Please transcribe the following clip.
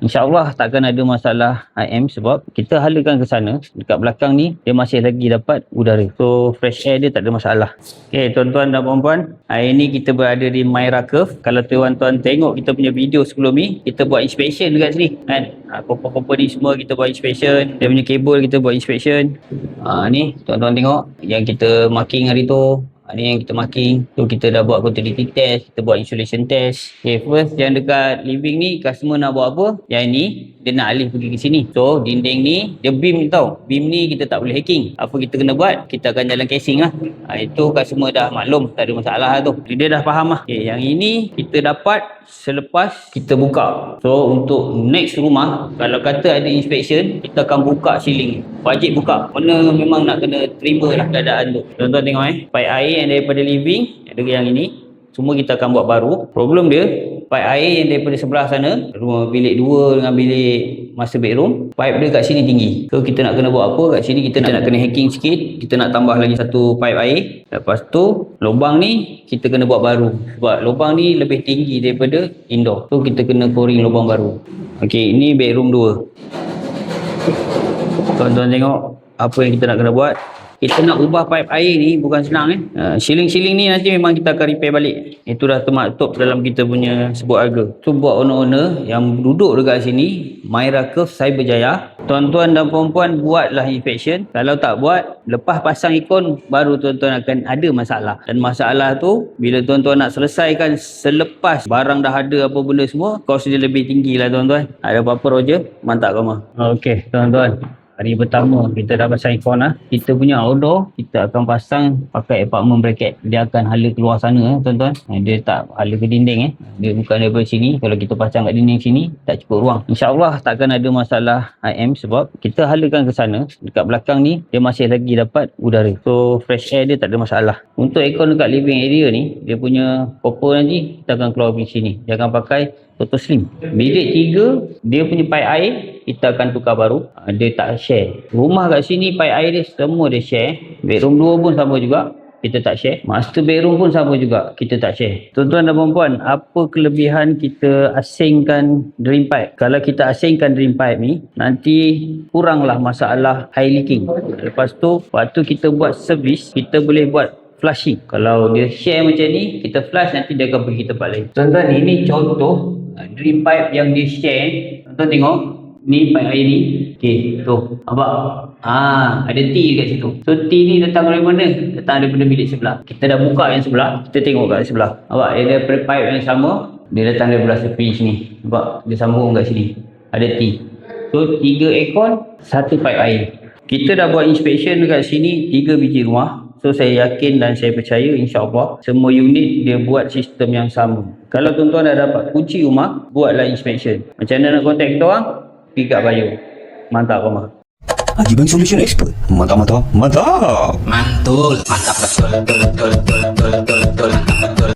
InsyaAllah takkan ada masalah IM sebab kita halakan ke sana. Dekat belakang ni dia masih lagi dapat udara. So fresh air dia tak ada masalah. Okay tuan-tuan dan puan-puan, hari ni kita berada di Myra Curve. Kalau tuan-tuan tengok kita punya video sebelum ni, kita buat inspection dekat sini kan. Komponen ni semua kita buat inspection. Dia punya kabel kita buat inspection. Ni tuan-tuan tengok yang kita marking hari tu. Ni yang kita marking. So kita dah buat continuity test, kita buat insulation test. Okay, first yang dekat living ni customer nak buat apa? Yang ni dia nak alih pergi ke sini. So dinding ni dia beam tau. Beam ni kita tak boleh hacking. Apa kita kena buat? Kita akan jalan casing lah. Itu customer dah maklum, tak ada masalah tu. Dia dah faham lah. Okay, yang ini kita dapat selepas kita buka. So untuk next rumah, kalau kata ada inspection, kita akan buka ceiling. Wajib buka. Mana memang nak kena terima lah keadaan tu. Tuan-tuan tengok pipe air yang daripada living, ada yang ini, semua kita akan buat baru. Problem dia, pipe air yang daripada sebelah sana, rumah bilik 2 dengan bilik master bedroom, pipe dia kat sini tinggi. So kita nak kena buat apa kat sini? Kita nak kena hacking sikit. Kita nak tambah lagi satu pipe air. Lepas tu lubang ni kita kena buat baru. Sebab lubang ni lebih tinggi daripada indoor. So kita kena coring lubang baru. Okey, ini bedroom 2. Tuan-tuan tengok apa yang kita nak kena buat. Kita nak ubah pipe air ni bukan senang Shielding ni nanti memang kita akan repair balik. Itu dah termaktub dalam kita punya sebut harga. Tu buat owner-owner yang duduk dekat sini, Myra Curve Cyberjaya. Tuan-tuan dan puan-puan buatlah inspection. Kalau tak buat, lepas pasang ikon baru tuan-tuan akan ada masalah. Dan masalah tu bila tuan-tuan nak selesaikan selepas barang dah ada apa benda semua, kos dia lebih tinggi lah tuan-tuan. Ada apa-apa Roger? Mantap kau mah. Okey tuan-tuan, hari pertama kita dah pasang ikon lah. Kita punya outdoor kita akan pasang pakai apartment bracket. Dia akan hala keluar sana tuan-tuan. Dia tak hala ke dinding Dia bukan daripada sini. Kalau kita pasang kat dinding sini tak cukup ruang. InsyaAllah takkan ada masalah IM sebab kita halakan ke sana. Dekat belakang ni dia masih lagi dapat udara. So fresh air dia tak ada masalah. Untuk ikon dekat living area ni, dia punya copper nanti kita akan keluar pergi sini. Dia akan pakai Toto Slim. Bilik 3 dia punya pipe air kita akan tukar baru. Dia tak share. Rumah kat sini pipe air dia semua dia share. Bedroom 2 pun sama juga, kita tak share. Master bedroom pun sama juga, kita tak share. Tuan-tuan dan puan-puan, apa kelebihan kita asingkan drain pipe? Kalau kita asingkan drain pipe ni, nanti kuranglah masalah air leaking. Lepas tu waktu kita buat servis, kita boleh buat flushing. Kalau dia share macam ni, kita flush, nanti dia akan pergi tempat lain. Tuan-tuan, ini contoh drain pipe yang dia share. Tuan-tuan tengok, ni pipe air ni. Okey, tu. Nampak? Ada T dekat situ. So T ni datang dari mana? Datang daripada bilik sebelah. Kita dah buka yang sebelah, kita tengok kat sebelah. Nampak? Dia ada pipe yang sama. Dia datang daripada tepi sini. Nampak? Dia sambung kat sini. Ada T. So 3 aircon, 1 pipe air. Kita dah buat inspection dekat sini 3 biji rumah. So saya yakin dan saya percaya insyaAllah semua unit dia buat sistem yang sama. Kalau tuan-tuan dah dapat kunci rumah, buatlah inspection. Macam mana nak contact kita orang? Pergi kat bio. Mantap rumah. Haji Bank Solution Expert. Mantap, mantap, mantap. Mantul, mantap betul, betul, betul, betul, betul, betul, betul, mantap betul.